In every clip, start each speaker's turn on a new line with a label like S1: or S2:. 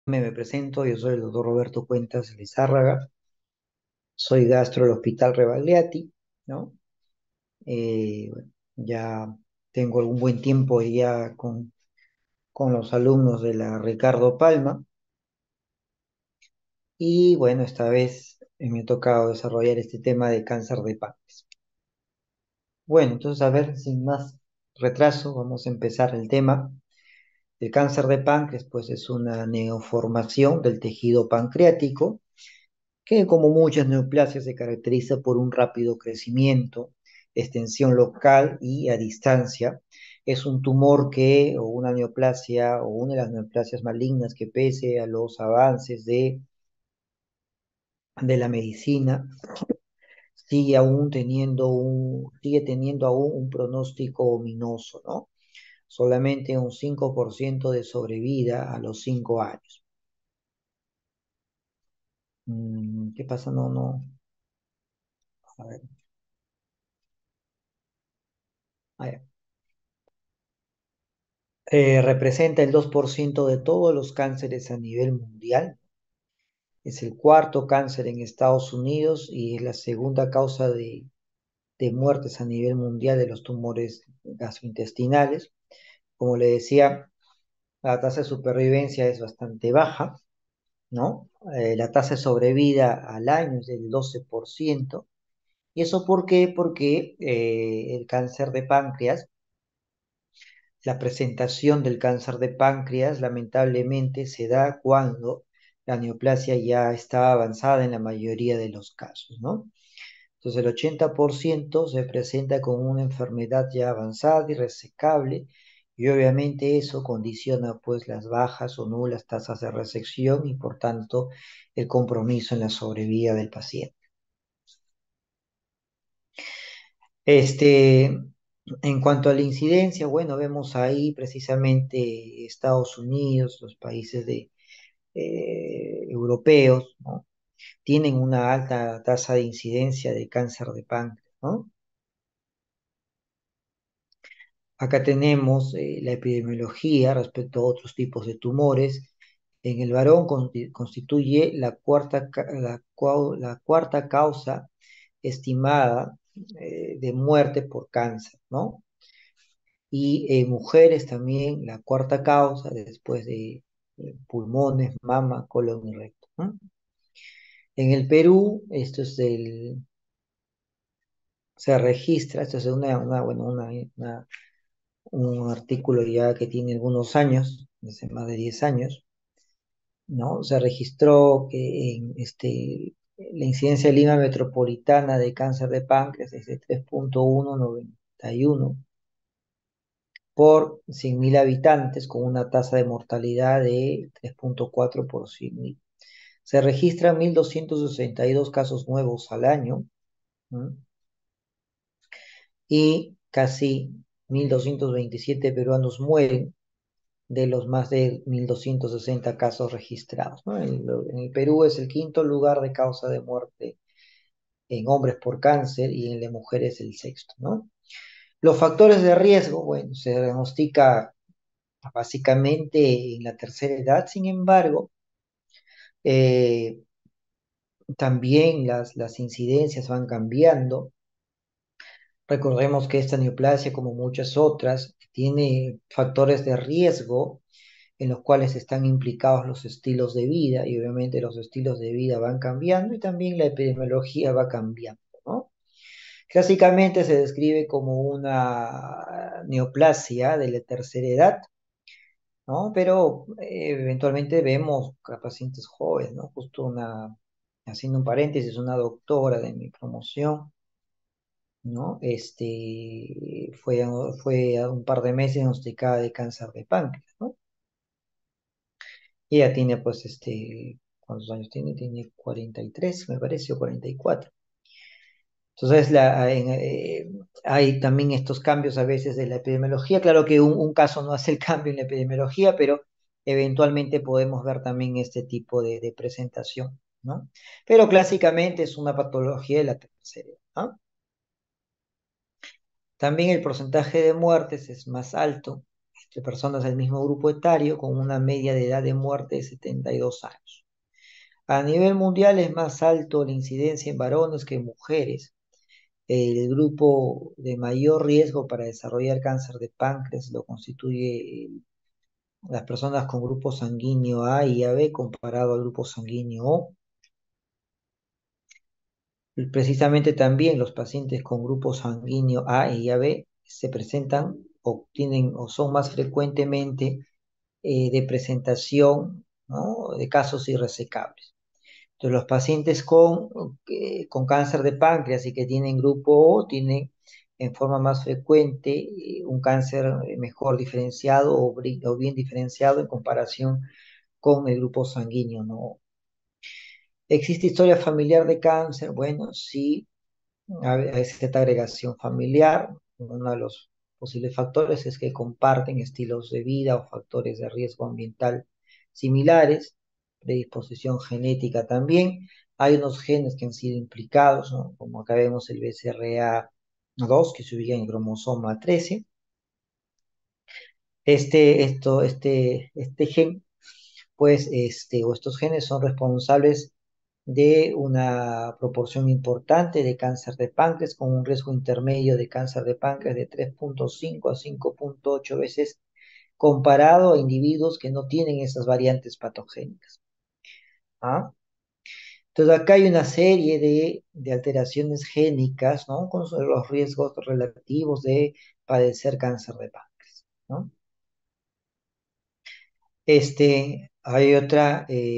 S1: Me presento, yo soy el doctor Roberto Cuentas Lizárraga, soy gastro del Hospital Rebagliati, ¿no? Bueno, ya tengo algún buen tiempo ya con los alumnos de la Ricardo Palma y bueno, esta vez me ha tocado desarrollar este tema de cáncer de páncreas. Bueno, entonces a ver, sin más retraso, vamos a empezar el tema. El cáncer de páncreas, pues es una neoformación del tejido pancreático que como muchas neoplasias se caracteriza por un rápido crecimiento, extensión local y a distancia. Es un tumor o una neoplasia o una de las neoplasias malignas que pese a los avances de la medicina, sigue teniendo aún un pronóstico ominoso, ¿no? Solamente un 5% de sobrevida a los 5 años. ¿Qué pasa? No, no. A ver. Ah, representa el 2% de todos los cánceres a nivel mundial. Es el cuarto cáncer en Estados Unidos y es la segunda causa de muertes a nivel mundial de los tumores gastrointestinales. Como le decía, la tasa de supervivencia es bastante baja, ¿no? La tasa de sobrevida al año es del 12%. ¿Y eso por qué? Porque el cáncer de páncreas, la presentación del cáncer de páncreas lamentablemente se da cuando la neoplasia ya está avanzada en la mayoría de los casos, ¿no? Entonces el 80% se presenta con una enfermedad ya avanzada y resecable y obviamente eso condiciona pues las bajas o nulas tasas de resección y por tanto el compromiso en la sobrevida del paciente. Este, en cuanto a la incidencia, bueno, vemos ahí precisamente Estados Unidos, los países europeos, ¿no? Tienen una alta tasa de incidencia de cáncer de páncreas, ¿no? Acá tenemos la epidemiología respecto a otros tipos de tumores. En el varón constituye la cuarta causa estimada de muerte por cáncer, ¿no? Y mujeres también la cuarta causa después de pulmones, mama, colon y recto, ¿no? En el Perú, se registra, esto es un artículo ya que tiene algunos años, desde más de 10 años, ¿no? Se registró que la incidencia de Lima metropolitana de cáncer de páncreas es de 3,191 por 100.000 habitantes, con una tasa de mortalidad de 3,4 por 100.000. Se registran 1.262 casos nuevos al año, ¿no? Y casi 1.227 peruanos mueren de los más de 1.260 casos registrados, ¿no? En el Perú es el quinto lugar de causa de muerte en hombres por cáncer y en las mujeres el sexto, ¿no? Los factores de riesgo, bueno, se diagnostica básicamente en la tercera edad. Sin embargo, eh, también las incidencias van cambiando. Recordemos que esta neoplasia, como muchas otras, tiene factores de riesgo en los cuales están implicados los estilos de vida y obviamente los estilos de vida van cambiando y también la epidemiología va cambiando, ¿no? Clásicamente se describe como una neoplasia de la tercera edad, ¿no? Pero eventualmente vemos a pacientes jóvenes, ¿no? Haciendo un paréntesis, una doctora de mi promoción, ¿no? Fue a un par de meses diagnosticada de cáncer de páncreas, ¿no? Y ella tiene, pues, ¿cuántos años tiene? Tiene 43, me parece, o 44. Entonces, hay también estos cambios a veces de la epidemiología. Claro que un caso no hace el cambio en la epidemiología, pero eventualmente podemos ver también este tipo de presentación, ¿no? Pero clásicamente es una patología de la tercera edad, ¿no? También el porcentaje de muertes es más alto de personas del mismo grupo etario con una media de edad de muerte de 72 años. A nivel mundial es más alto la incidencia en varones que en mujeres. El grupo de mayor riesgo para desarrollar cáncer de páncreas lo constituye las personas con grupo sanguíneo A y AB comparado al grupo sanguíneo O. Precisamente también los pacientes con grupo sanguíneo A y AB se presentan o tienen o son más frecuentemente de presentación, ¿no?, de casos irresecables. Entonces, los pacientes con cáncer de páncreas y que tienen grupo O tienen en forma más frecuente un cáncer mejor diferenciado o bien diferenciado en comparación con el grupo sanguíneo, ¿no? ¿Existe historia familiar de cáncer? Bueno, sí, hay cierta agregación familiar. Uno de los posibles factores es que comparten estilos de vida o factores de riesgo ambiental similares, predisposición genética también. Hay unos genes que han sido implicados, ¿no?, como acá vemos el BCRA2, que se ubica en el cromosoma 13. Este gen, pues, o estos genes son responsables de una proporción importante de cáncer de páncreas, con un riesgo intermedio de cáncer de páncreas de 3.5 a 5.8 veces comparado a individuos que no tienen esas variantes patogénicas. ¿Ah? Entonces acá hay una serie de alteraciones génicas, ¿no?, con los riesgos relativos de padecer cáncer de páncreas, ¿no? Hay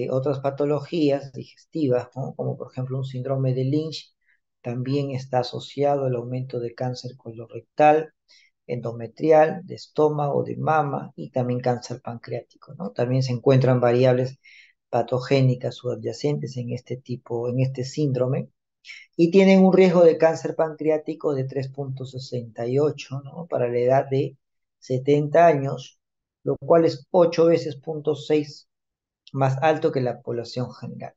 S1: otras patologías digestivas, ¿no?, como por ejemplo un síndrome de Lynch, también está asociado al aumento de cáncer colorectal, endometrial, de estómago, de mama y también cáncer pancreático, ¿no? También se encuentran variables patogénicas subyacentes en este síndrome, y tienen un riesgo de cáncer pancreático de 3.68, ¿no?, para la edad de 70 años, lo cual es 8 veces 0.6 más alto que la población general.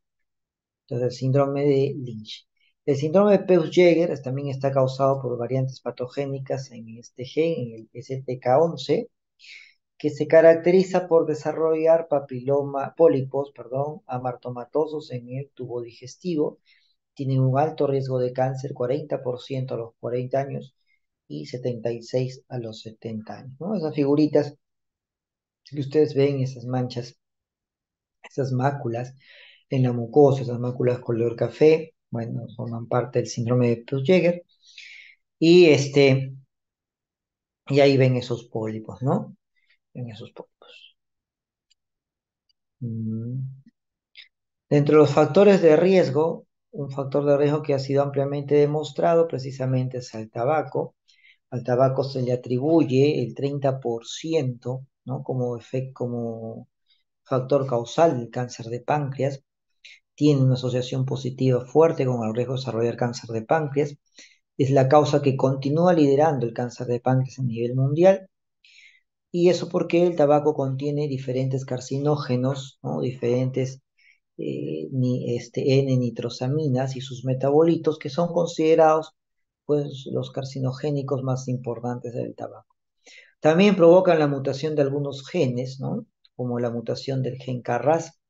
S1: Entonces, el síndrome de Lynch. El síndrome de Peutz-Jeghers también está causado por variantes patogénicas en este gen, en el STK11, que se caracteriza por desarrollar pólipos, amartomatosos en el tubo digestivo. Tienen un alto riesgo de cáncer, 40% a los 40 años y 76% a los 70 años, ¿no? Esas figuritas que ustedes ven, esas manchas, esas máculas en la mucosa, esas máculas color café, bueno, forman parte del síndrome de Peutz-Jeghers, y y ahí ven esos pólipos, ¿no? Ven esos pólipos. Dentro de los factores de riesgo, un factor de riesgo que ha sido ampliamente demostrado precisamente es el tabaco. Al tabaco se le atribuye el 30%, ¿no?, como factor causal del cáncer de páncreas. Tiene una asociación positiva fuerte con el riesgo de desarrollar cáncer de páncreas. Es la causa que continúa liderando el cáncer de páncreas a nivel mundial. Y eso porque el tabaco contiene diferentes carcinógenos, ¿no?, diferentes N-nitrosaminas y sus metabolitos, que son considerados, pues, los carcinogénicos más importantes del tabaco. También provocan la mutación de algunos genes, ¿no?, como la mutación del gen KRAS,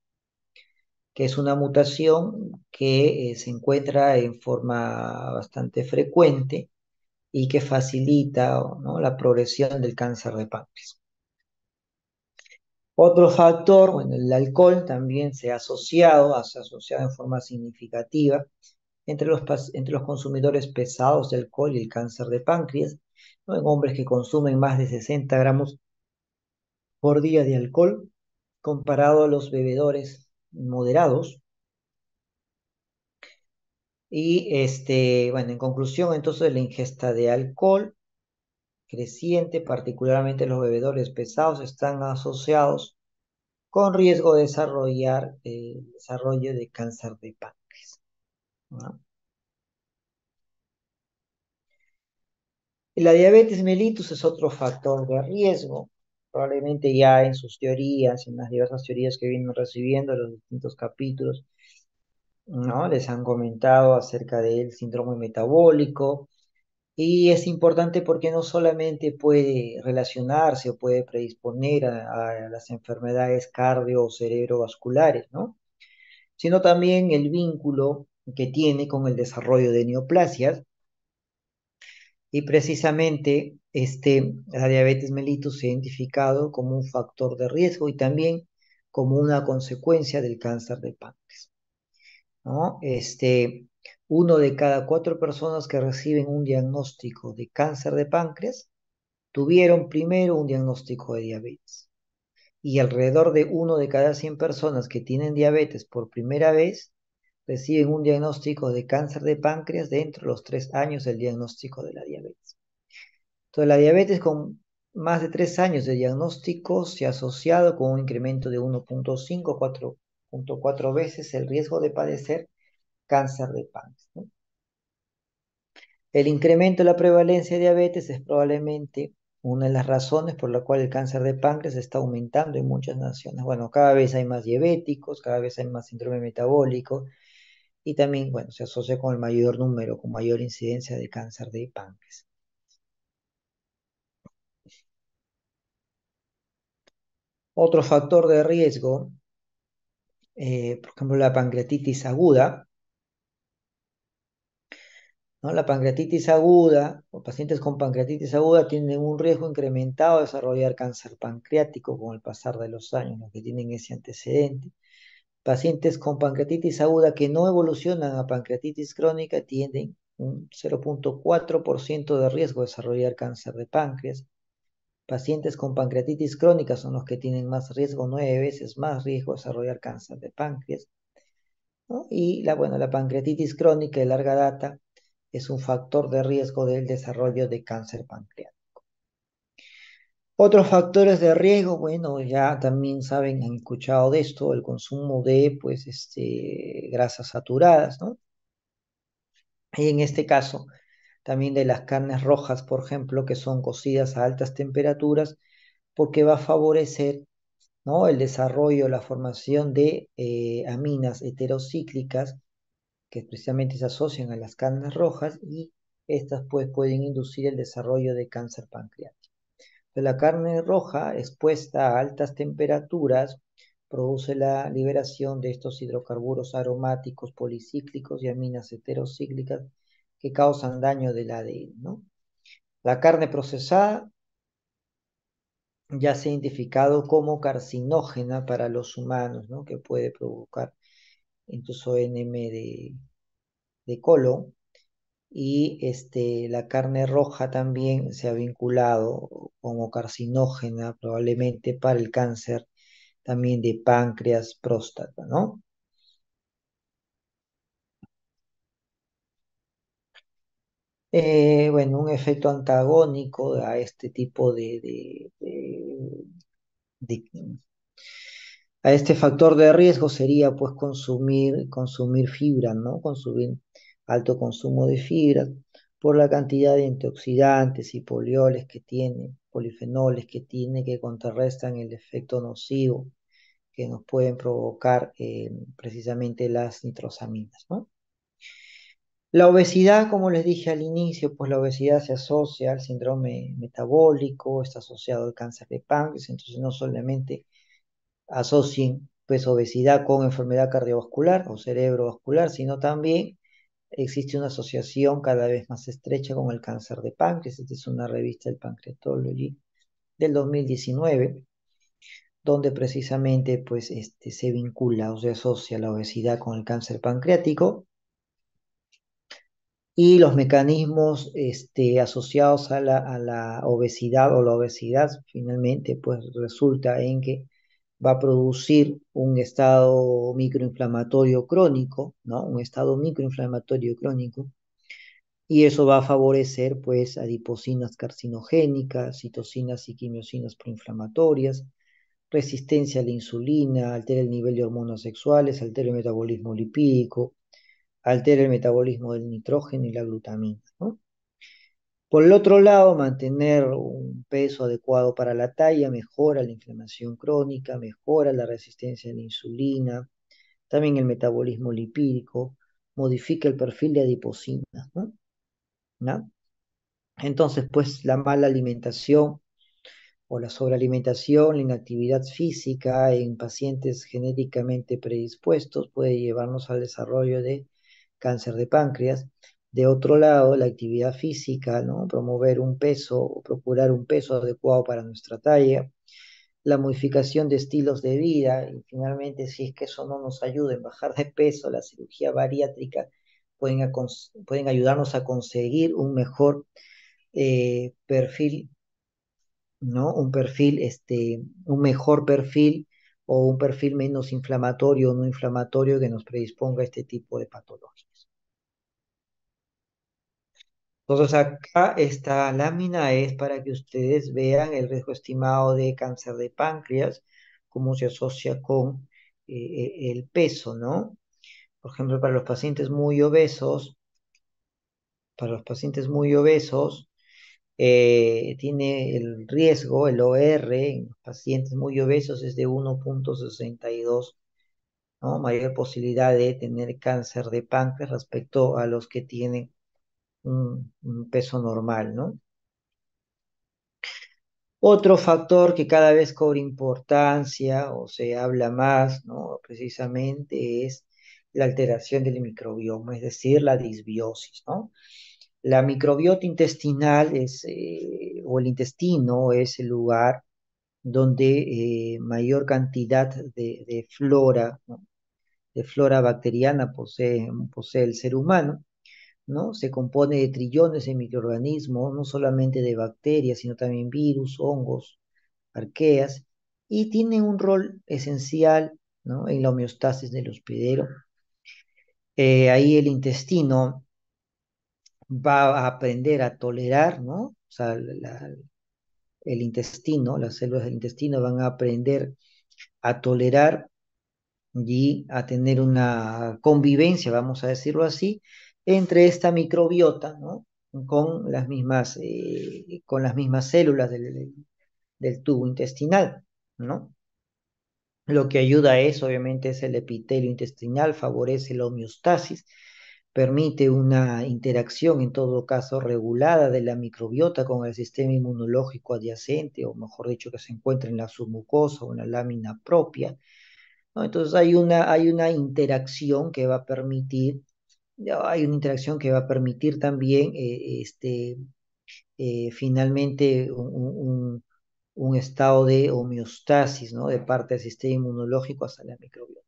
S1: que es una mutación que se encuentra en forma bastante frecuente y que facilita, ¿no?, la progresión del cáncer de páncreas. Otro factor, bueno, el alcohol también se ha asociado en forma significativa entre los consumidores pesados de alcohol y el cáncer de páncreas, ¿no?, en hombres que consumen más de 60 gramos por día de alcohol, comparado a los bebedores moderados. Y bueno, en conclusión, entonces, la ingesta de alcohol creciente, particularmente los bebedores pesados, están asociados con riesgo de desarrollar desarrollo de cáncer de páncreas, ¿no? La diabetes mellitus es otro factor de riesgo. Probablemente ya en sus teorías, en las diversas teorías que vienen recibiendo en los distintos capítulos, ¿no?, les han comentado acerca del síndrome metabólico, Y es importante porque no solamente puede relacionarse o puede predisponer a las enfermedades cardio o cerebrovasculares, ¿no? Sino también el vínculo que tiene con el desarrollo de neoplasias y precisamente la diabetes mellitus se ha identificado como un factor de riesgo y también como una consecuencia del cáncer de páncreas, ¿no? Uno de cada cuatro personas que reciben un diagnóstico de cáncer de páncreas tuvieron primero un diagnóstico de diabetes. Y alrededor de uno de cada 100 personas que tienen diabetes por primera vez reciben un diagnóstico de cáncer de páncreas dentro de los 3 años del diagnóstico de la diabetes. Entonces, la diabetes con más de 3 años de diagnóstico se ha asociado con un incremento de 1.5 a 4.4 veces el riesgo de padecer cáncer de páncreas, ¿no? El incremento de la prevalencia de diabetes es probablemente una de las razones por la cual el cáncer de páncreas está aumentando en muchas naciones. Bueno, cada vez hay más diabéticos, cada vez hay más síndrome metabólico y también, bueno, se asocia con el mayor número, con mayor incidencia de cáncer de páncreas. Otro factor de riesgo, por ejemplo, la pancreatitis aguda, ¿no? La pancreatitis aguda, o pacientes con pancreatitis aguda tienen un riesgo incrementado de desarrollar cáncer pancreático con el pasar de los años, los que tienen ese antecedente. Pacientes con pancreatitis aguda que no evolucionan a pancreatitis crónica tienen un 0.4% de riesgo de desarrollar cáncer de páncreas. Pacientes con pancreatitis crónica son los que tienen más riesgo, 9 veces más riesgo de desarrollar cáncer de páncreas, ¿no? Y bueno, la pancreatitis crónica de larga data es un factor de riesgo del desarrollo de cáncer pancreático. Otros factores de riesgo, bueno, ya también saben, han escuchado de esto, el consumo de, pues, grasas saturadas, ¿no? Y en este caso, también de las carnes rojas, por ejemplo, que son cocidas a altas temperaturas, porque va a favorecer, ¿no?, el desarrollo, la formación de aminas heterocíclicas que precisamente se asocian a las carnes rojas y estas pues pueden inducir el desarrollo de cáncer pancreático. La carne roja expuesta a altas temperaturas produce la liberación de estos hidrocarburos aromáticos policíclicos y aminas heterocíclicas que causan daño del ADN, ¿no? La carne procesada ya se ha identificado como carcinógena para los humanos, ¿no?, que puede provocar incluso enema de colon. Y la carne roja también se ha vinculado como carcinógena probablemente para el cáncer también de páncreas, próstata, ¿no? Bueno, un efecto antagónico a este tipo de- a este factor de riesgo sería pues consumir fibra, ¿no? Consumir alto consumo de fibra por la cantidad de antioxidantes y polioles que tiene, polifenoles que tiene, que contrarrestan el efecto nocivo que nos pueden provocar precisamente las nitrosaminas, ¿no? La obesidad, como les dije al inicio, pues la obesidad se asocia al síndrome metabólico, está asociado al cáncer de páncreas, entonces no solamente asocien pues obesidad con enfermedad cardiovascular o cerebrovascular, sino también existe una asociación cada vez más estrecha con el cáncer de páncreas. Esta es una revista del Pancreatology del 2019, donde precisamente pues se vincula o se asocia la obesidad con el cáncer pancreático y los mecanismos asociados a la obesidad o la obesidad finalmente pues resulta en que va a producir un estado microinflamatorio crónico, ¿no? Un estado microinflamatorio crónico, y eso va a favorecer, pues, adipocinas carcinogénicas, citocinas y quimiosinas proinflamatorias, resistencia a la insulina, altera el nivel de hormonas sexuales, altera el metabolismo lipídico, altera el metabolismo del nitrógeno y la glutamina, ¿no? Por el otro lado, mantener un peso adecuado para la talla mejora la inflamación crónica, mejora la resistencia a la insulina, también el metabolismo lipídico, modifica el perfil de adiposinas, ¿no? ¿No? Entonces, pues la mala alimentación o la sobrealimentación, la inactividad física en pacientes genéticamente predispuestos puede llevarnos al desarrollo de cáncer de páncreas. De otro lado, la actividad física, ¿no? Promover un peso o procurar un peso adecuado para nuestra talla, la modificación de estilos de vida y finalmente, si es que eso no nos ayuda en bajar de peso, la cirugía bariátrica pueden ayudarnos a conseguir un mejor perfil, ¿no? Un mejor perfil o un perfil menos inflamatorio o no inflamatorio que nos predisponga a este tipo de patologías. Entonces, acá esta lámina es para que ustedes vean el riesgo estimado de cáncer de páncreas, cómo se asocia con el peso, ¿no? Por ejemplo, para los pacientes muy obesos, tiene el riesgo, el OR, en los pacientes muy obesos es de 1,62, ¿no? Mayor posibilidad de tener cáncer de páncreas respecto a los que tienen un peso normal, ¿no? Otro factor que cada vez cobra importancia o se habla más, ¿no? Precisamente es la alteración del microbioma, es decir, la disbiosis, ¿no? La microbiota intestinal o el intestino es el lugar donde mayor cantidad de flora, ¿no? De flora bacteriana posee el ser humano, ¿no? Se compone de trillones de microorganismos, no solamente de bacterias, sino también virus, hongos, arqueas, y tiene un rol esencial, ¿no? En la homeostasis del hospedero. Ahí el intestino va a aprender a tolerar, ¿no? O sea, el intestino, las células del intestino van a aprender a tolerar y a tener una convivencia, vamos a decirlo así, entre esta microbiota, ¿no? Con las mismas células del tubo intestinal, ¿no? Lo que ayuda a eso, obviamente, es el epitelio intestinal, favorece la homeostasis, permite una interacción, en todo caso, regulada de la microbiota con el sistema inmunológico adyacente, o mejor dicho, que se encuentra en la submucosa o en la lámina propia, ¿no? Entonces hay una interacción que va a permitir, hay una interacción que va a permitir también, finalmente, un estado de homeostasis, ¿no? De parte del sistema inmunológico hasta la microbiota.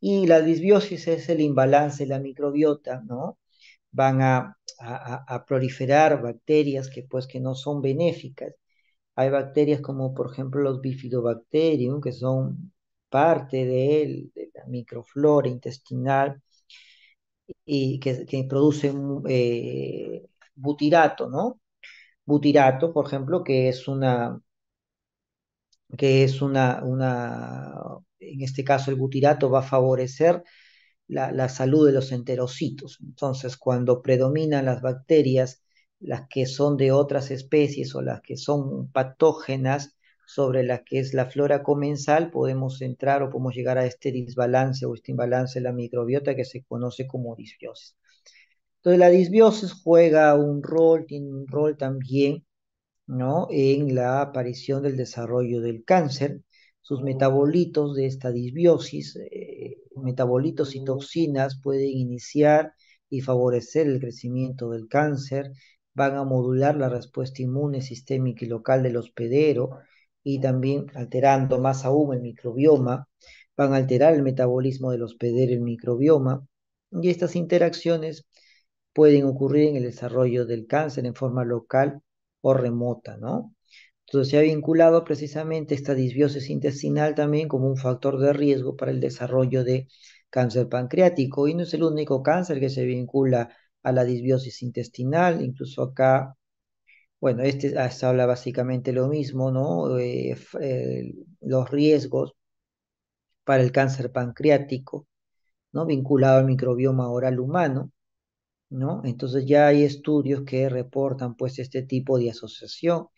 S1: Y la disbiosis es el imbalance de la microbiota, ¿no? Van a proliferar bacterias que no son benéficas. Hay bacterias como por ejemplo los bifidobacterium, que son parte de la microflora intestinal y que producen butirato, ¿no? Butirato, por ejemplo, en este caso el butirato va a favorecer la salud de los enterocitos. Entonces, cuando predominan las bacterias, las que son de otras especies o las que son patógenas sobre las que es la flora comensal, podemos entrar o podemos llegar a este desbalance o este imbalance de la microbiota que se conoce como disbiosis. Entonces, la disbiosis juega un rol, tiene un rol también, ¿no? En la aparición del desarrollo del cáncer. Sus metabolitos de esta disbiosis, metabolitos y toxinas pueden iniciar y favorecer el crecimiento del cáncer, van a modular la respuesta inmune sistémica y local del hospedero y también alterando más aún el microbioma, van a alterar el metabolismo del hospedero y el microbioma, y estas interacciones pueden ocurrir en el desarrollo del cáncer en forma local o remota, ¿no? Entonces se ha vinculado precisamente esta disbiosis intestinal también como un factor de riesgo para el desarrollo de cáncer pancreático y no es el único cáncer que se vincula a la disbiosis intestinal, incluso acá, bueno, se habla básicamente lo mismo, ¿no? Los riesgos para el cáncer pancreático, ¿no? Vinculado al microbioma oral humano, ¿no? Entonces ya hay estudios que reportan pues este tipo de asociación.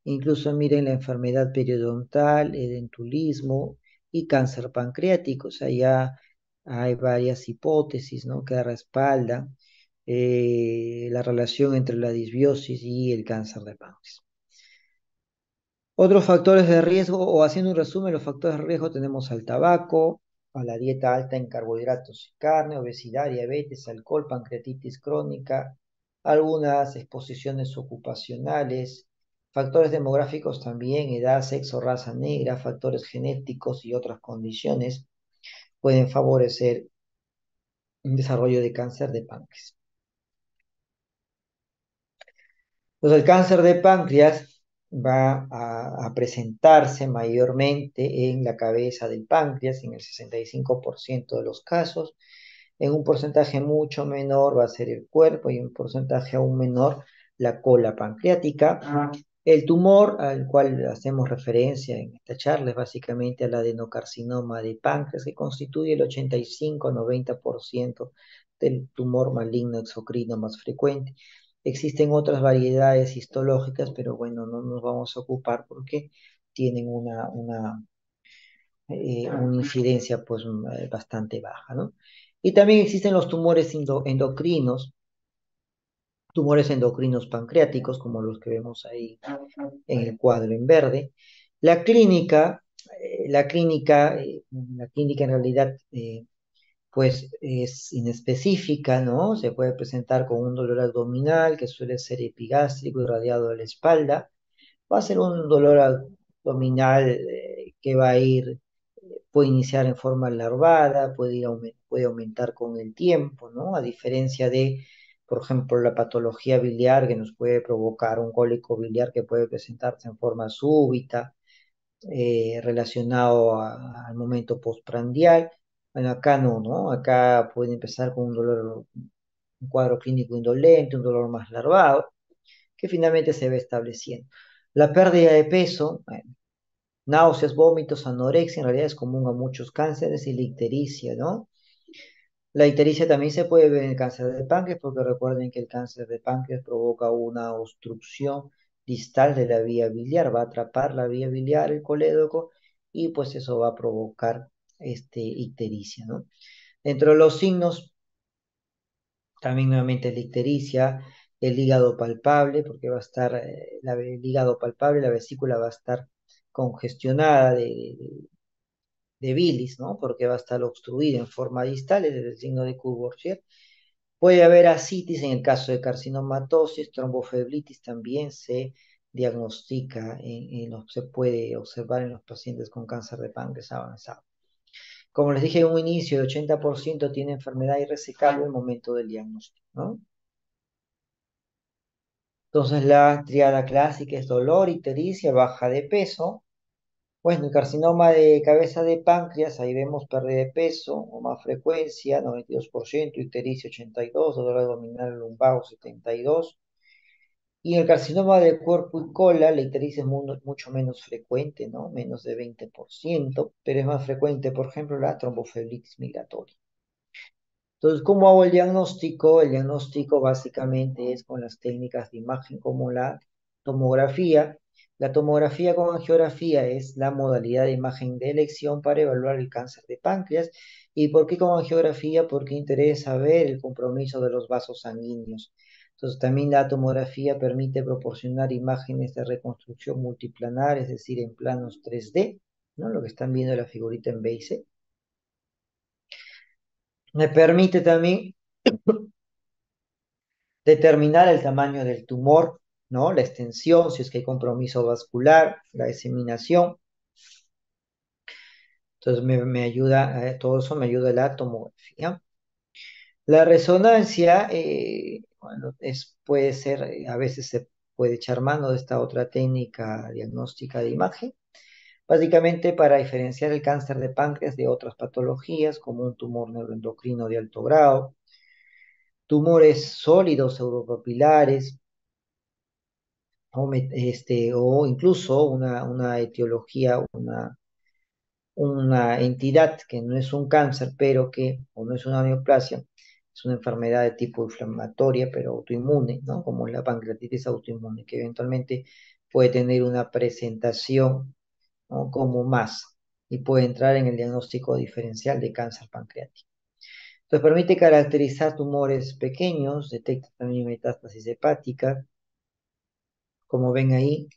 S1: Incluso miren la enfermedad periodontal, edentulismo y cáncer pancreático. O sea, ya hay varias hipótesis, ¿no? Que respaldan la relación entre la disbiosis y el cáncer de páncreas. Otros factores de riesgo, o haciendo un resumen, los factores de riesgo tenemos al tabaco, a la dieta alta en carbohidratos y carne, obesidad, diabetes, alcohol, pancreatitis crónica, algunas exposiciones ocupacionales, factores demográficos también, edad, sexo, raza negra, factores genéticos y otras condiciones pueden favorecer un desarrollo de cáncer de páncreas. Pues el cáncer de páncreas va a presentarse mayormente en la cabeza del páncreas, en el 65% de los casos. En un porcentaje mucho menor va a ser el cuerpo y un porcentaje aún menor la cola pancreática. El tumor al cual hacemos referencia en esta charla es básicamente al adenocarcinoma de páncreas, que constituye el 85-90% del tumor maligno exocrino más frecuente. Existen otras variedades histológicas, pero bueno, no nos vamos a ocupar porque tienen una incidencia pues bastante baja, ¿no? Y también existen los tumores endocrinos pancreáticos, como los que vemos ahí en el cuadro en verde. La clínica, la clínica en realidad pues es inespecífica, ¿no? Se puede presentar con un dolor abdominal que suele ser epigástrico, irradiado de la espalda. Va a ser un dolor abdominal que va a ir, puede iniciar en forma larvada, puede aumentar con el tiempo, ¿no? A diferencia de, por ejemplo, la patología biliar que nos puede provocar un cólico biliar que puede presentarse en forma súbita, relacionado al momento postprandial. Bueno, acá no, ¿no? Acá puede empezar con un dolor, un cuadro clínico indolente, un dolor más larvado, que finalmente se va estableciendo. La pérdida de peso, bueno, náuseas, vómitos, anorexia, en realidad es común a muchos cánceres y la ictericia, ¿no? La ictericia también se puede ver en el cáncer de páncreas, porque recuerden que el cáncer de páncreas provoca una obstrucción distal de la vía biliar, va a atrapar la vía biliar, el colédoco, y pues eso va a provocar ictericia, ¿no? Dentro de los signos, también nuevamente la ictericia, el hígado palpable, porque va a estar, el hígado palpable, la vesícula va a estar congestionada de bilis, ¿no? Porque va a estar obstruida en forma distal, es el signo de Courvoisier. Puede haber ascitis en el caso de carcinomatosis, tromboflebitis también se diagnostica, se puede observar en los pacientes con cáncer de páncreas avanzado. Como les dije en un inicio, el 80% tiene enfermedad irresecable al momento del diagnóstico, ¿no? Entonces la triada clásica es dolor, ictericia, baja de peso. Bueno, el carcinoma de cabeza de páncreas, ahí vemos pérdida de peso o más frecuencia, 92%, ictericia 82%, dolor abdominal lumbago 72%. Y el carcinoma de cuerpo y cola, la ictericia es mucho menos frecuente, ¿no? Menos de 20%, pero es más frecuente, por ejemplo, la tromboflebitis migratoria. Entonces, ¿cómo hago el diagnóstico? El diagnóstico básicamente es con las técnicas de imagen como la tomografía. La tomografía con angiografía es la modalidad de imagen de elección para evaluar el cáncer de páncreas. ¿Y por qué con angiografía? Porque interesa ver el compromiso de los vasos sanguíneos. Entonces, también la tomografía permite proporcionar imágenes de reconstrucción multiplanar, es decir, en planos 3D, ¿no? Lo que están viendo en la figurita en BASE. Me permite también determinar el tamaño del tumor, ¿no? La extensión, si es que hay compromiso vascular, la diseminación. Entonces me ayuda, todo eso me ayuda la tomografía. La resonancia, bueno, puede ser, a veces se puede echar mano de esta otra técnica diagnóstica de imagen, básicamente para diferenciar el cáncer de páncreas de otras patologías, como un tumor neuroendocrino de alto grado, tumores sólidos europapilares, o incluso una etiología, una entidad que no es un cáncer, pero que, o no es una neoplasia, es una enfermedad de tipo inflamatoria, pero autoinmune, ¿no? Como la pancreatitis autoinmune, que eventualmente puede tener una presentación, ¿no? Como más, y puede entrar en el diagnóstico diferencial de cáncer pancreático. Entonces permite caracterizar tumores pequeños, detecta también metástasis hepática, como ven ahí,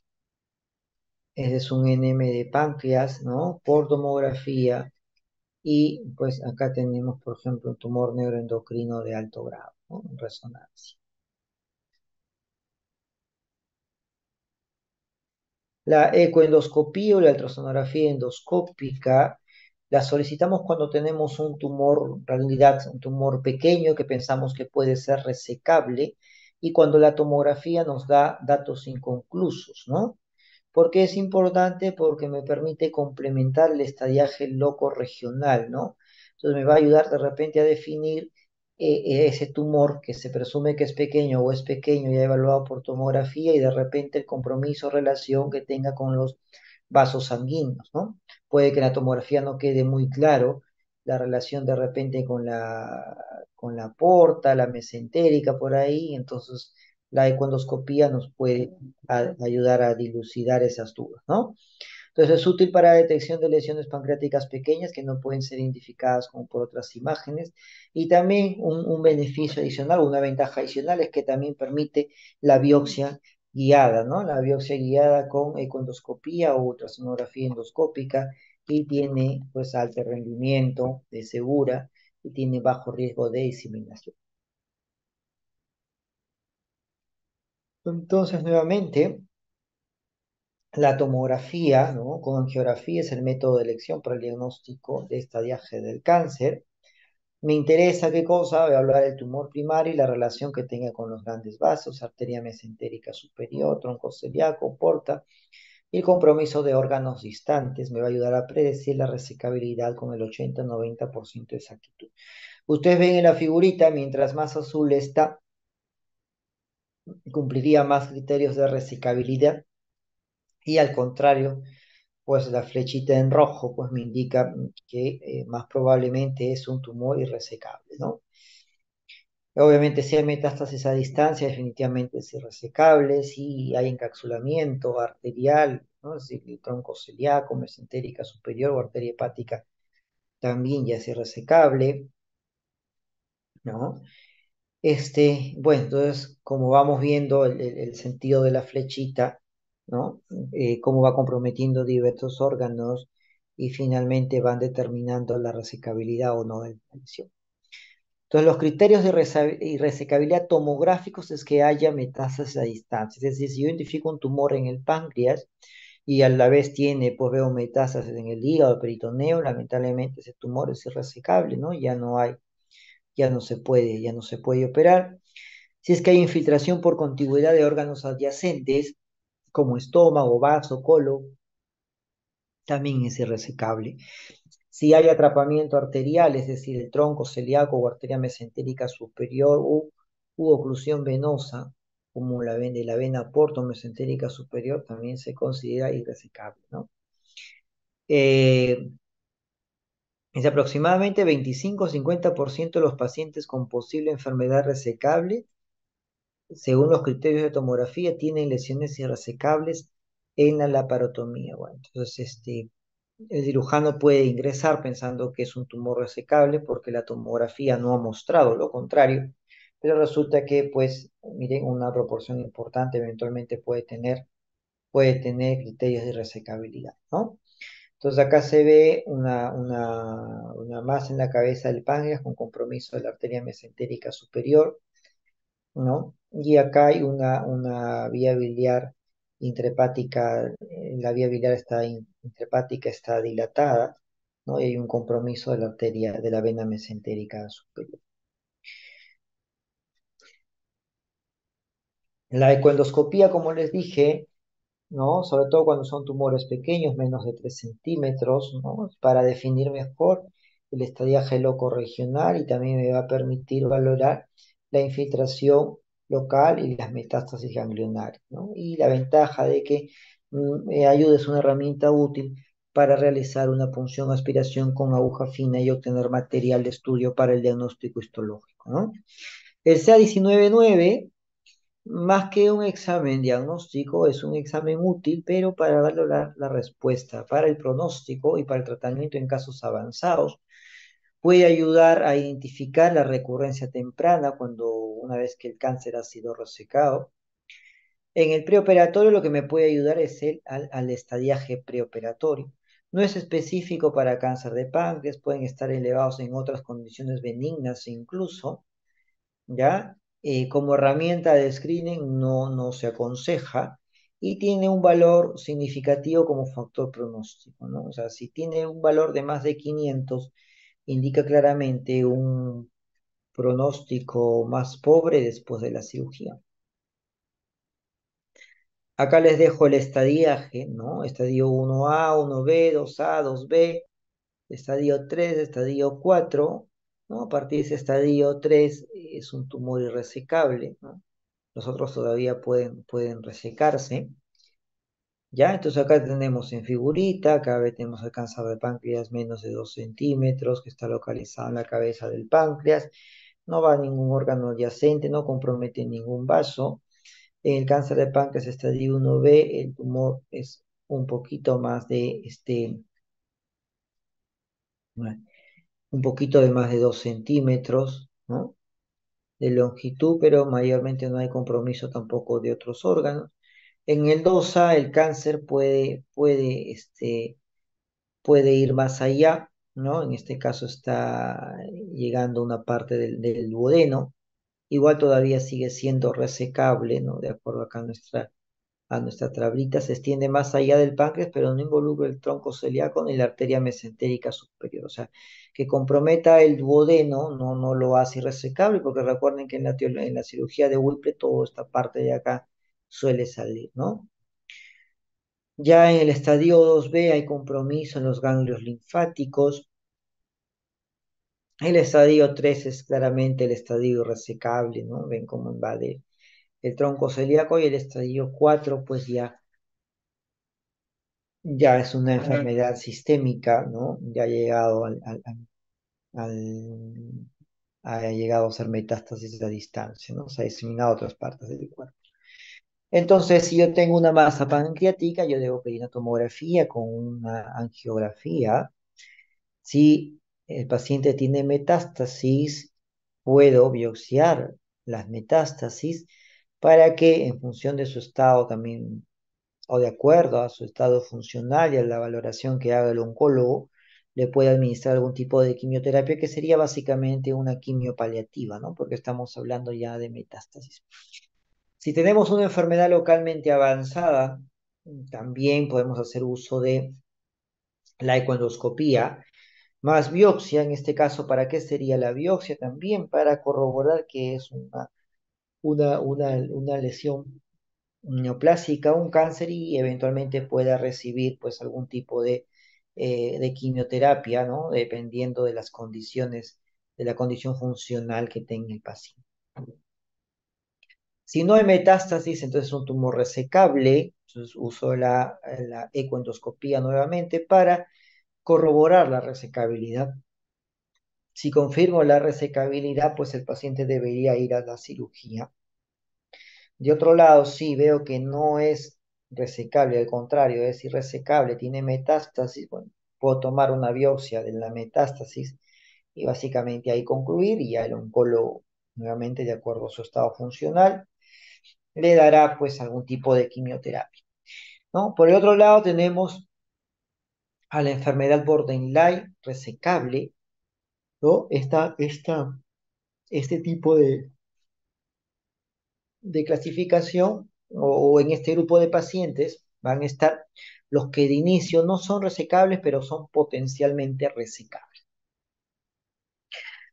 S1: ese es un NM de páncreas, ¿no? Por tomografía. Y pues acá tenemos, por ejemplo, un tumor neuroendocrino de alto grado, ¿no? En resonancia. La ecoendoscopía o la ultrasonografía endoscópica la solicitamos cuando tenemos un tumor, en realidad un tumor pequeño que pensamos que puede ser resecable y cuando la tomografía nos da datos inconclusos, ¿no? ¿Por qué es importante? Porque me permite complementar el estadiaje loco regional, ¿no? Entonces me va a ayudar de repente a definir ese tumor que se presume que es pequeño o es pequeño ya evaluado por tomografía y de repente el compromiso o relación que tenga con los vasos sanguíneos, ¿no? Puede que la tomografía no quede muy claro la relación de repente con la porta, la mesentérica por ahí, entonces la econdoscopía nos puede ayudar a dilucidar esas dudas, ¿no? Entonces es útil para la detección de lesiones pancreáticas pequeñas que no pueden ser identificadas como por otras imágenes. Y también un beneficio adicional, una ventaja adicional es que también permite la biopsia guiada, ¿no? La biopsia guiada con econdoscopía o ultrasonografía endoscópica y tiene pues alto rendimiento, es segura y tiene bajo riesgo de diseminación. Entonces, nuevamente, la tomografía, ¿no? Con angiografía es el método de elección para el diagnóstico de estadiaje del cáncer. Me interesa qué cosa, voy a hablar del tumor primario y la relación que tenga con los grandes vasos, arteria mesentérica superior, tronco celíaco, porta, y el compromiso de órganos distantes me va a ayudar a predecir la resecabilidad con el 80-90% de exactitud. Ustedes ven en la figurita, mientras más azul está, cumpliría más criterios de resecabilidad y al contrario, pues la flechita en rojo pues me indica que más probablemente es un tumor irresecable, ¿no? Obviamente si hay metástasis a distancia, definitivamente es irresecable, si hay encapsulamiento arterial, ¿no? Si el tronco celíaco, mesentérica superior o arteria hepática también ya es irresecable, ¿no? Bueno, entonces, como vamos viendo el sentido de la flechita, ¿no? Cómo va comprometiendo diversos órganos y finalmente van determinando la resecabilidad o no de la lesión. Entonces, los criterios de resecabilidad tomográficos es que haya metástasis a distancia. Es decir, si yo identifico un tumor en el páncreas y a la vez tiene, pues veo metástasis en el hígado, el peritoneo, lamentablemente ese tumor es irresecable, ¿no? Ya no se puede operar. Si es que hay infiltración por contigüidad de órganos adyacentes, como estómago, vaso, colon, también es irresecable. Si hay atrapamiento arterial, es decir, el tronco celíaco o arteria mesentérica superior u oclusión venosa, como de la vena porto-mesentérica superior, también se considera irresecable, ¿no? Eh, es aproximadamente 25-50% de los pacientes con posible enfermedad resecable según los criterios de tomografía, tienen lesiones irresecables en la laparotomía. Bueno, entonces, el cirujano puede ingresar pensando que es un tumor resecable porque la tomografía no ha mostrado lo contrario, pero resulta que, pues, miren, una proporción importante eventualmente puede tener criterios de irresecabilidad, ¿no? Entonces acá se ve una masa en la cabeza del páncreas con compromiso de la arteria mesentérica superior, ¿no? Y acá hay una vía biliar intrahepática, la vía biliar intrahepática está dilatada, ¿no? Y hay un compromiso de la arteria, de la vena mesentérica superior. La ecoendoscopía, como les dije, ¿no? Sobre todo cuando son tumores pequeños, menos de 3 centímetros, ¿no? Para definir mejor el estadiaje locorregional y también me va a permitir valorar la infiltración local y las metástasis ganglionarias, ¿no? Y la ventaja de que me ayuda es una herramienta útil para realizar una punción aspiración con aguja fina y obtener material de estudio para el diagnóstico histológico, ¿no? El CA 19-9 más que un examen diagnóstico, es un examen útil, pero para valorar la respuesta, para el pronóstico y para el tratamiento en casos avanzados, Puede ayudar a identificar la recurrencia temprana cuando una vez que el cáncer ha sido resecado. En el preoperatorio lo que me puede ayudar es al estadiaje preoperatorio. No es específico para cáncer de páncreas, pueden estar elevados en otras condiciones benignas incluso, ¿ya? Como herramienta de screening no se aconseja y tiene un valor significativo como factor pronóstico, ¿no? O sea, si tiene un valor de más de 500, indica claramente un pronóstico más pobre después de la cirugía. Acá les dejo el estadiaje, ¿no? Estadio 1A, 1B, 2A, 2B, estadio 3, estadio 4, ¿no? A partir de ese estadio 3 es un tumor irresecable, ¿no? Los otros todavía pueden resecarse. ¿Ya? Entonces acá tenemos en figurita, acá tenemos el cáncer de páncreas menos de 2 centímetros, que está localizado en la cabeza del páncreas. No va a ningún órgano adyacente, no compromete ningún vaso. En el cáncer de páncreas estadio 1B, el tumor es un poquito más de, un poquito de más de 2 centímetros, ¿no? De longitud, pero mayormente no hay compromiso tampoco de otros órganos. En el 2A el cáncer puede ir más allá, ¿no? En este caso está llegando una parte del duodeno. Igual todavía sigue siendo resecable, ¿no? De acuerdo acá a nuestra tablita, se extiende más allá del páncreas, pero no involucra el tronco celíaco ni la arteria mesentérica superior. O sea, que comprometa el duodeno no lo hace irresecable, porque recuerden que en la cirugía de Whipple toda esta parte de acá suele salir, ¿no? Ya en el estadio 2B hay compromiso en los ganglios linfáticos. El estadio 3 es claramente el estadio irresecable, ¿no? Ven cómo invade el tronco celíaco, y el estadio 4 pues ya es una enfermedad sistémica, ¿no? Ya ha llegado al- ha llegado a ser metástasis a distancia, ¿no? Se ha diseminado a otras partes del cuerpo. Entonces, si yo tengo una masa pancreática, yo debo pedir una tomografía con una angiografía. Si el paciente tiene metástasis, puedo biopsiar las metástasis para que en función de su estado también, o de acuerdo a su estado funcional y a la valoración que haga el oncólogo, le pueda administrar algún tipo de quimioterapia que sería básicamente una quimio paliativa, ¿no? Porque estamos hablando ya de metástasis. Si tenemos una enfermedad localmente avanzada, también podemos hacer uso de la ecoendoscopía más biopsia. En este caso, ¿para qué sería la biopsia? También para corroborar que es una lesión neoplásica, un cáncer, y eventualmente pueda recibir pues algún tipo de quimioterapia, ¿no? Dependiendo de las condiciones, de la condición funcional que tenga el paciente. Si no hay metástasis, entonces es un tumor resecable. Entonces uso la ecoendoscopía nuevamente para corroborar la resecabilidad. Si confirmo la resecabilidad, pues el paciente debería ir a la cirugía. De otro lado, si veo que no es resecable, al contrario, es irresecable, tiene metástasis, bueno, puedo tomar una biopsia de la metástasis y básicamente ahí concluir, y ya el oncólogo, nuevamente de acuerdo a su estado funcional, le dará pues algún tipo de quimioterapia, ¿no? Por el otro lado tenemos a la enfermedad borderline resecable, ¿no? Este tipo de clasificación, o en este grupo de pacientes van a estar los que de inicio no son resecables, pero son potencialmente resecables,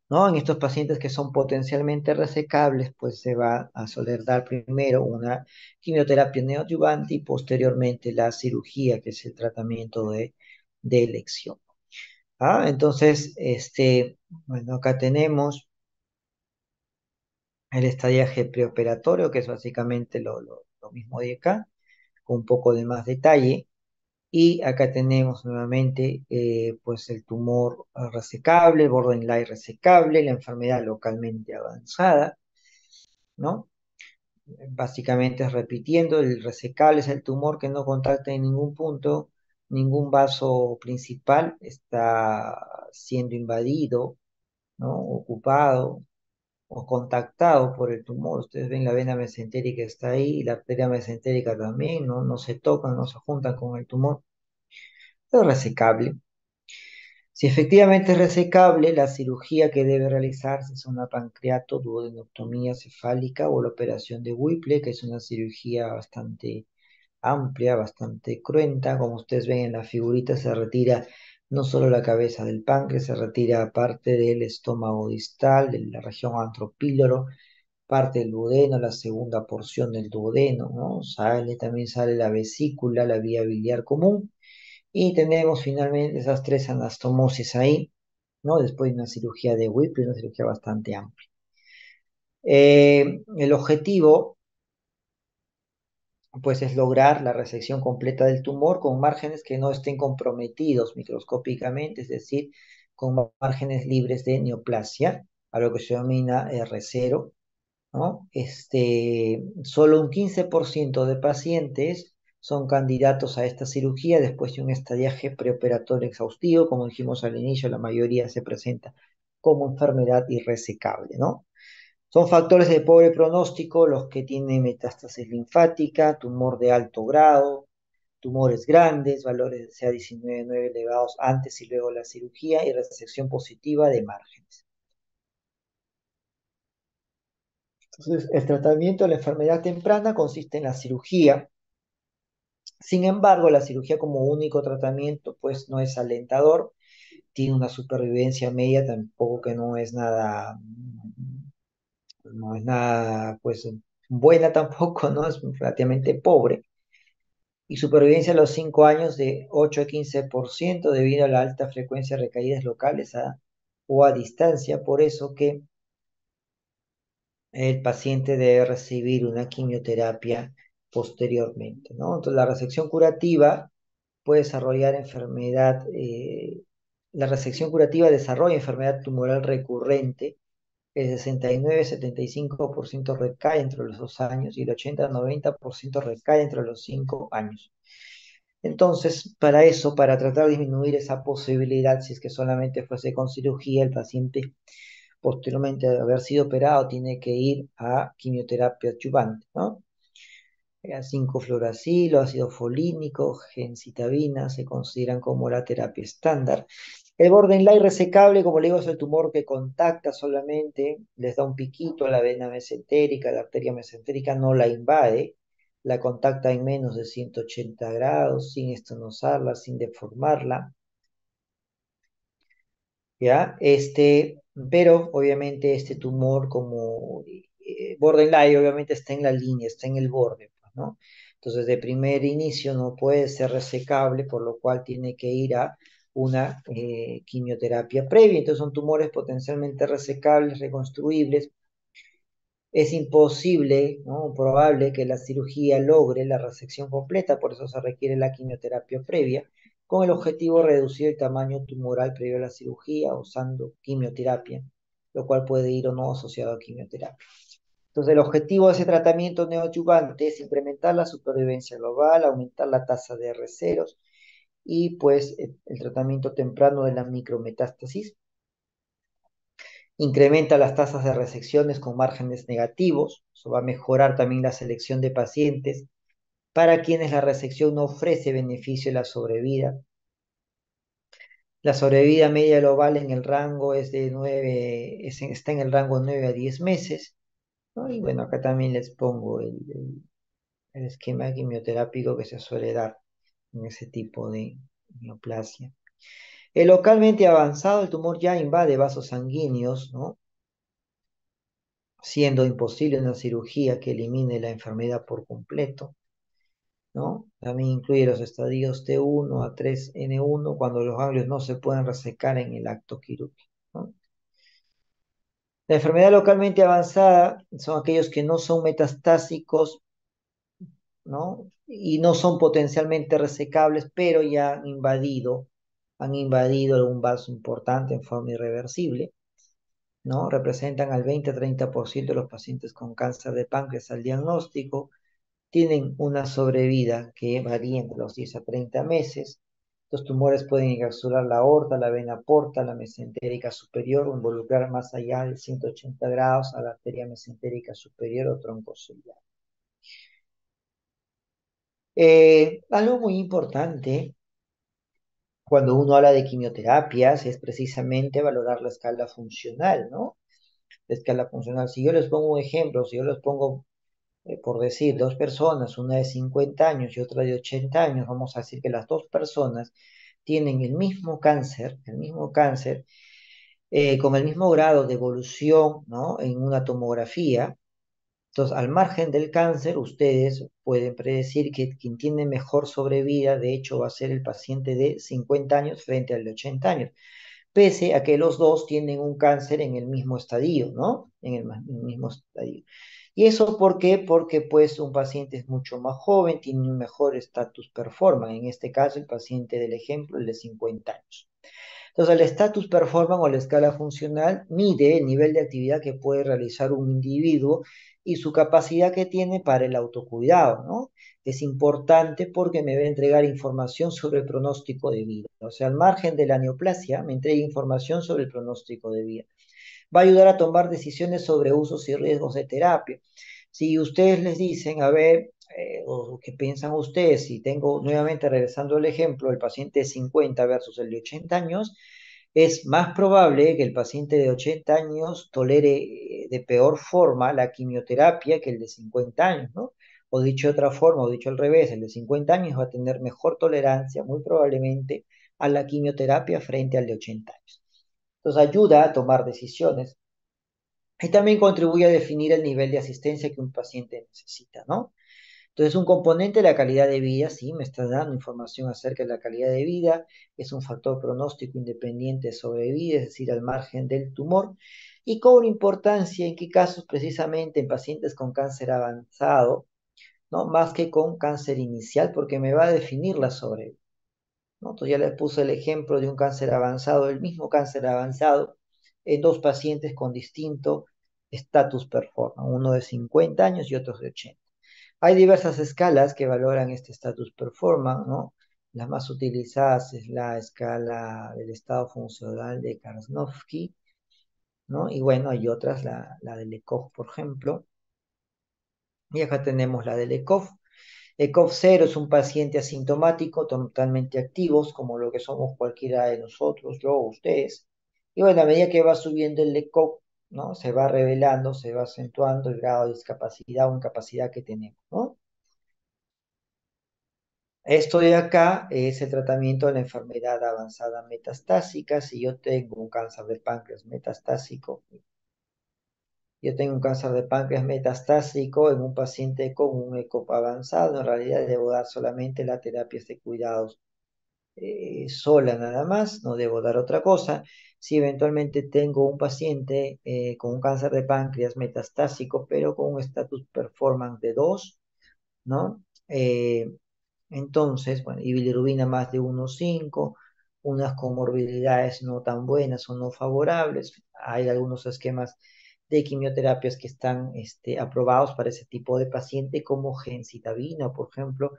S1: ¿no? En estos pacientes que son potencialmente resecables, pues se va a soler dar primero una quimioterapia neoadyuvante y posteriormente la cirugía, que es el tratamiento de elección. Entonces, bueno, acá tenemos el estadiaje preoperatorio, que es básicamente lo mismo de acá, con un poco de más detalle. Y acá tenemos nuevamente pues el tumor resecable, el borderline resecable, la enfermedad localmente avanzada, ¿no? Básicamente repitiendo, el resecable es el tumor que no contacta en ningún punto, ningún vaso principal está siendo invadido ¿no? Ocupado o contactado por el tumor. Ustedes ven la vena mesentérica está ahí y la arteria mesentérica también, ¿no? No se tocan, no se juntan con el tumor. Es resecable. Si efectivamente es resecable, la cirugía que debe realizarse es una pancreato-duodenectomía cefálica o la operación de Whipple, que es una cirugía bastante amplia, bastante cruenta. Como ustedes ven en la figurita, se retira no solo la cabeza del páncreas, se retira parte del estómago distal, de la región antropíloro, parte del duodeno, la segunda porción del duodeno, ¿no? También sale la vesícula, la vía biliar común, y tenemos finalmente esas tres anastomosis ahí, ¿no? Después de una cirugía de Whipple, una cirugía bastante amplia. El objetivo pues es lograr la resección completa del tumor con márgenes que no estén comprometidos microscópicamente, es decir, con márgenes libres de neoplasia, a lo que se denomina R0, ¿no? Solo un 15% de pacientes son candidatos a esta cirugía después de un estadiaje preoperatorio exhaustivo. Como dijimos al inicio, la mayoría se presenta como enfermedad irresecable, ¿no? Son factores de pobre pronóstico los que tienen metástasis linfática, tumor de alto grado, tumores grandes, valores de CA19-9 elevados antes y luego de la cirugía y resección positiva de márgenes. Entonces, el tratamiento de la enfermedad temprana consiste en la cirugía. Sin embargo, la cirugía como único tratamiento, pues no es alentador, tiene una supervivencia media, tampoco que no es nada, pues buena tampoco, ¿no? Es relativamente pobre. Y supervivencia a los 5 años de 8 a 15% debido a la alta frecuencia de recaídas locales o a distancia. Por eso que el paciente debe recibir una quimioterapia posteriormente, ¿no? Entonces, la resección curativa puede desarrollar la resección curativa desarrolla enfermedad tumoral recurrente. El 69-75% recae entre los 2 años y el 80-90% recae entre los 5 años. Entonces, para eso, para tratar de disminuir esa posibilidad, si es que solamente fuese con cirugía, el paciente posteriormente de haber sido operado tiene que ir a quimioterapia adyuvante, ¿no? 5-fluoracilo, ácido folínico, gencitabina se consideran como la terapia estándar. El borderline resecable, como le digo, es el tumor que contacta solamente, les da un piquito a la vena mesentérica, la arteria mesentérica no la invade, la contacta en menos de 180 grados, sin estonosarla, sin deformarla, ¿ya? Pero obviamente este tumor como borderline obviamente está en la línea, está en el borde, pues, ¿no? Entonces de primer inicio no puede ser resecable, por lo cual tiene que ir a una quimioterapia previa. Entonces son tumores potencialmente resecables, reconstruibles. Es imposible, ¿no? Probable que la cirugía logre la resección completa, por eso se requiere la quimioterapia previa, con el objetivo de reducir el tamaño tumoral previo a la cirugía usando quimioterapia, lo cual puede ir o no asociado a quimioterapia. Entonces, el objetivo de ese tratamiento neoadyuvante es incrementar la supervivencia global, aumentar la tasa de R0 y pues el tratamiento temprano de la micrometástasis. Incrementa las tasas de resecciones con márgenes negativos. Eso va a mejorar también la selección de pacientes para quienes la resección no ofrece beneficio de la sobrevida. La sobrevida media global en el rango es de 9, está en el rango 9 a 10 meses, ¿no? Y bueno, acá también les pongo el esquema quimioterápico que se suele dar en ese tipo de neoplasia. El localmente avanzado, el tumor ya invade vasos sanguíneos, ¿no? Siendo imposible una cirugía que elimine la enfermedad por completo, ¿no? También incluye los estadios T1 a 3N1 cuando los ganglios no se pueden resecar en el acto quirúrgico, ¿no? La enfermedad localmente avanzada son aquellos que no son metastásicos, ¿no? Y no son potencialmente resecables, pero ya han invadido algún vaso importante en forma irreversible, ¿no? Representan al 20-30% de los pacientes con cáncer de páncreas al diagnóstico, tienen una sobrevida que varía entre los 10 a 30 meses, Los tumores pueden encapsular la aorta, la vena porta, la mesentérica superior o involucrar más allá de 180 grados a la arteria mesentérica superior o tronco celular. Algo muy importante cuando uno habla de quimioterapias es precisamente valorar la escala funcional, ¿no? La escala funcional. Si yo les pongo un ejemplo, si yo les pongo, por decir, dos personas, una de 50 años y otra de 80 años, vamos a decir que las dos personas tienen el mismo cáncer, con el mismo grado de evolución, ¿no? En una tomografía. Entonces, al margen del cáncer, ustedes pueden predecir que quien tiene mejor sobrevida, de hecho, va a ser el paciente de 50 años frente al de 80 años, pese a que los dos tienen un cáncer en el mismo estadio, ¿no? En el mismo estadio. ¿Y eso por qué? Porque pues un paciente es mucho más joven, tiene un mejor estatus performance, en este caso el paciente del ejemplo, el de 50 años. Entonces, el status performance o la escala funcional mide el nivel de actividad que puede realizar un individuo y su capacidad que tiene para el autocuidado, ¿no? Es importante porque me va a entregar información sobre el pronóstico de vida. O sea, al margen de la neoplasia, me entrega información sobre el pronóstico de vida. Va a ayudar a tomar decisiones sobre usos y riesgos de terapia. Si ustedes les dicen, a ver, o qué piensan ustedes, si tengo nuevamente regresando al ejemplo, el paciente de 50 versus el de 80 años, es más probable que el paciente de 80 años tolere de peor forma la quimioterapia que el de 50 años, ¿no? O dicho de otra forma, o dicho al revés, el de 50 años va a tener mejor tolerancia, muy probablemente, a la quimioterapia frente al de 80 años. Entonces ayuda a tomar decisiones y también contribuye a definir el nivel de asistencia que un paciente necesita, ¿no? Entonces, un componente de la calidad de vida, sí, me está dando información acerca de la calidad de vida, es un factor pronóstico independiente de sobrevida, es decir, al margen del tumor, y cobra importancia en qué casos precisamente en pacientes con cáncer avanzado, ¿no? Más que con cáncer inicial, porque me va a definir la sobrevida, ¿no? Entonces ya les puse el ejemplo de un cáncer avanzado, el mismo cáncer avanzado, en dos pacientes con distinto estatus performance, uno de 50 años y otro de 80. Hay diversas escalas que valoran este status performance, ¿no? Las más utilizadas es la escala del estado funcional de Karnofsky, ¿no? Y bueno, hay otras, la de Lekov, por ejemplo. Y acá tenemos la de Lekov. ECOF 0 es un paciente asintomático, totalmente activos, como lo que somos cualquiera de nosotros, yo o ustedes. Y bueno, a medida que va subiendo el ECOF, ¿no? Se va revelando, se va acentuando el grado de discapacidad o incapacidad que tenemos, ¿no? Esto de acá es el tratamiento de la enfermedad avanzada metastásica. Si yo tengo un cáncer de páncreas metastásico, yo tengo un cáncer de páncreas metastásico en un paciente con un ECOP avanzado, en realidad debo dar solamente la terapia de cuidados sola nada más, no debo dar otra cosa. Si eventualmente tengo un paciente con un cáncer de páncreas metastásico, pero con un status performance de 2, ¿no? Entonces, bueno, y bilirrubina más de 1,5, unas comorbilidades no tan buenas o no favorables. Hay algunos esquemas de quimioterapias que están aprobados para ese tipo de paciente, como gencitabina, por ejemplo.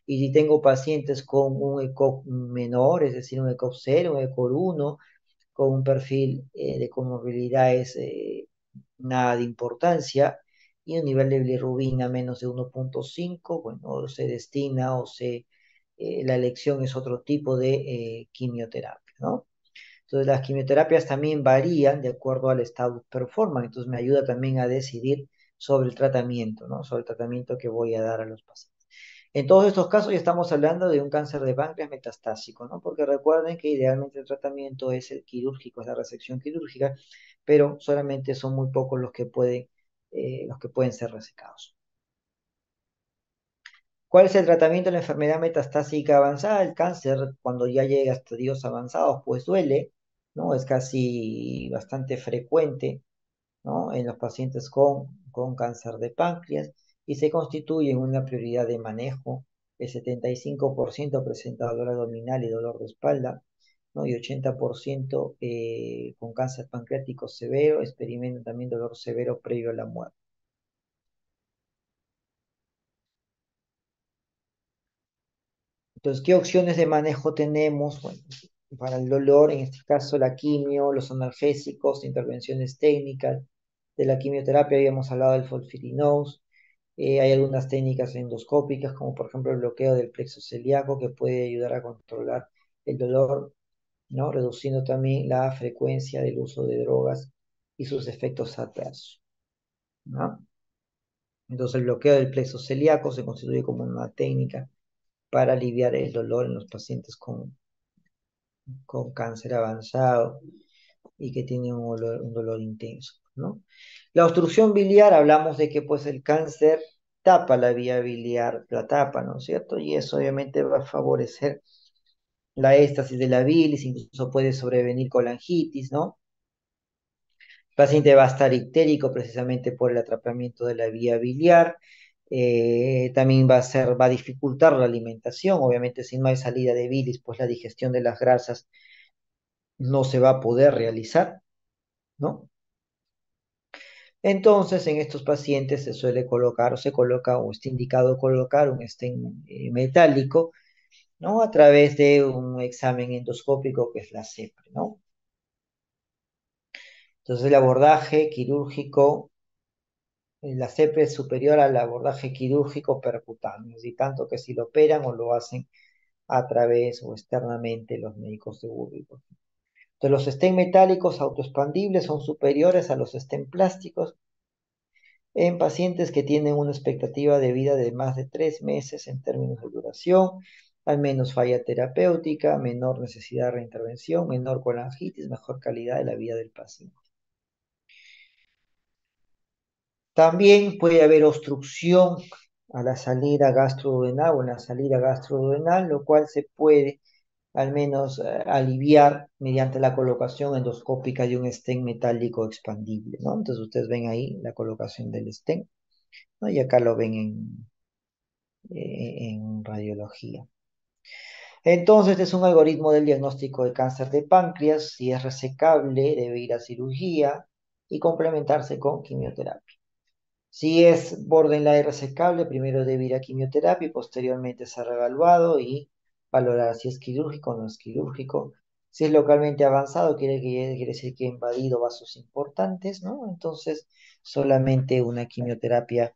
S1: Y si tengo pacientes con un ECOG menor, es decir, un ECOG 0, un ECOG 1, con un perfil de comorbilidades nada de importancia, y un nivel de bilirrubina menos de 1,5, bueno, se destina la elección es otro tipo de quimioterapia, ¿no? Entonces las quimioterapias también varían de acuerdo al estado performance, entonces me ayuda también a decidir sobre el tratamiento, ¿no? Sobre el tratamiento que voy a dar a los pacientes. En todos estos casos ya estamos hablando de un cáncer de páncreas metastásico, ¿no? Porque recuerden que idealmente el tratamiento es el quirúrgico, es la resección quirúrgica, pero solamente son muy pocos los que pueden ser resecados. ¿Cuál es el tratamiento de la enfermedad metastásica avanzada? El cáncer, cuando ya llega a estadios avanzados, pues duele, ¿no? Es casi bastante frecuente, ¿no? En los pacientes con cáncer de páncreas y se constituye en una prioridad de manejo. El 75% presenta dolor abdominal y dolor de espalda, ¿no? Y 80% con cáncer pancreático severo experimentan también dolor severo previo a la muerte. Entonces, ¿qué opciones de manejo tenemos? Bueno, para el dolor, en este caso la quimio, los analgésicos, intervenciones técnicas. De la quimioterapia habíamos hablado del folfirinos. Hay algunas técnicas endoscópicas, como por ejemplo el bloqueo del plexo celíaco, que puede ayudar a controlar el dolor, ¿no? Reduciendo también la frecuencia del uso de drogas y sus efectos adversos, ¿no? Entonces, el bloqueo del plexo celíaco se constituye como una técnica para aliviar el dolor en los pacientes con cáncer avanzado y que tienen un dolor intenso, ¿no? La obstrucción biliar, hablamos de que pues el cáncer tapa la vía biliar, la tapa, ¿no es cierto? Y eso obviamente va a favorecer la éstasis de la bilis, incluso puede sobrevenir colangitis, ¿no? El paciente va a estar ictérico precisamente por el atrapamiento de la vía biliar. También va a dificultar la alimentación. Obviamente, si no hay salida de bilis, pues la digestión de las grasas no se va a poder realizar, ¿no? Entonces, en estos pacientes se suele colocar o se coloca o está indicado colocar un stent metálico, ¿no? A través de un examen endoscópico que es la CEPRE, ¿no? Entonces, el abordaje quirúrgico, la CEPRE es superior al abordaje quirúrgico percutáneo, y tanto que si lo operan o lo hacen a través o externamente los médicos de Burgos. Entonces, los stent metálicos autoexpandibles son superiores a los stent plásticos en pacientes que tienen una expectativa de vida de más de 3 meses en términos de duración, al menos falla terapéutica, menor necesidad de reintervención, menor colangitis, mejor calidad de la vida del paciente. También puede haber obstrucción a la salida gastroduodenal o en la salida gastroduodenal, lo cual se puede al menos aliviar mediante la colocación endoscópica de un stent metálico expandible, ¿no? Entonces ustedes ven ahí la colocación del stent, ¿no? Y acá lo ven en radiología. Entonces, este es un algoritmo del diagnóstico de cáncer de páncreas. Si es resecable, debe ir a cirugía y complementarse con quimioterapia. Si es borderline resecable, primero debe ir a quimioterapia y posteriormente ser reevaluado y valorar si es quirúrgico o no es quirúrgico. Si es localmente avanzado, quiere decir que ha invadido vasos importantes, ¿no? Entonces, solamente una quimioterapia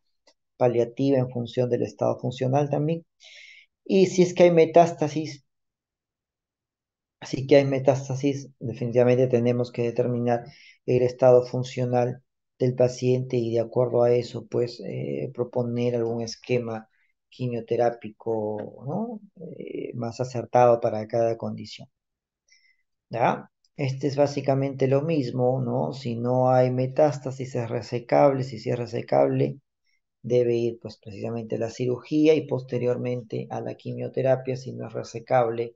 S1: paliativa en función del estado funcional también. Y si es que hay metástasis, definitivamente tenemos que determinar el estado funcional del paciente y de acuerdo a eso, pues proponer algún esquema quimioterápico, ¿no? Más acertado para cada condición, ¿ya? Este es básicamente lo mismo, ¿no? Si no hay metástasis es resecable, si es resecable debe ir pues precisamente a la cirugía y posteriormente a la quimioterapia. Si no es resecable,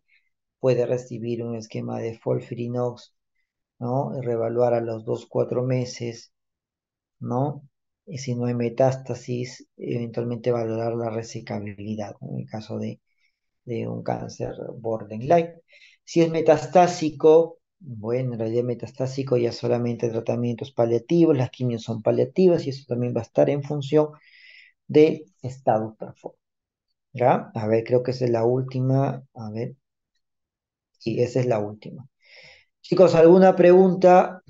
S1: puede recibir un esquema de FOLFIRINOX, ¿no? Y reevaluar a los 2, 4 meses, ¿no? Y si no hay metástasis, eventualmente valorar la resecabilidad, ¿no? En el caso de un cáncer borderline. Si es metastásico, bueno, en realidad metastásico ya solamente tratamientos paliativos, las quimios son paliativas y eso también va a estar en función del estado performance. ¿Ya? A ver, creo que esa es la última. A ver, sí, esa es la última. Chicos, ¿alguna pregunta?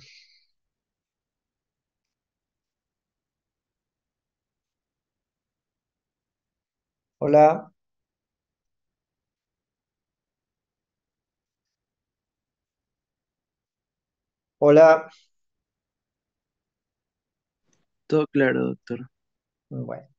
S1: Hola, hola.
S2: Todo claro, doctor.
S1: Bueno.